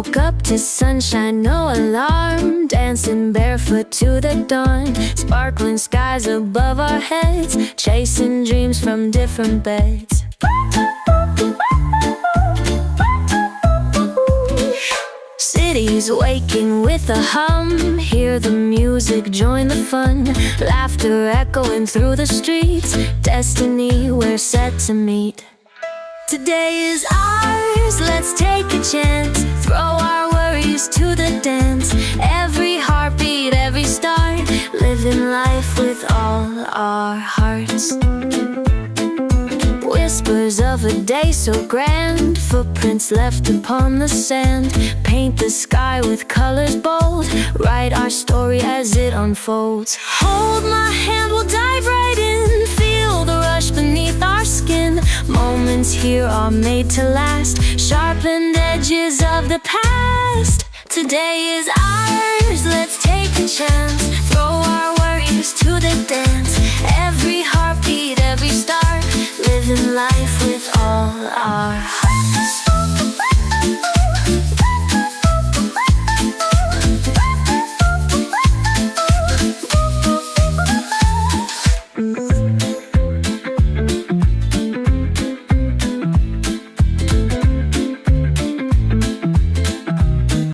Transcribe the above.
woke up to sunshine, no alarm, dancing barefoot to the dawn. Sparkling skies above our heads, chasing dreams from different beds. Cities waking with a hum, hear the music, join the fun. Laughter echoing through the streets, destiny we're set to meet. Today is ours, let's take a chance, throw our worries to the dance. Every heartbeat, every start, living life with all our hearts. Whispers of a day so grand, footprints left upon the sand. Paint the sky with colors bold, write our story as it unfolds. Hold my hand, we'll dive right in, feel the rush beneath our skin. Moments here are made to last, sharpened edges of the past. Today is ours, let's take a chance, throw our worries to the dance. Every heartbeat, every start, living life with all our heart.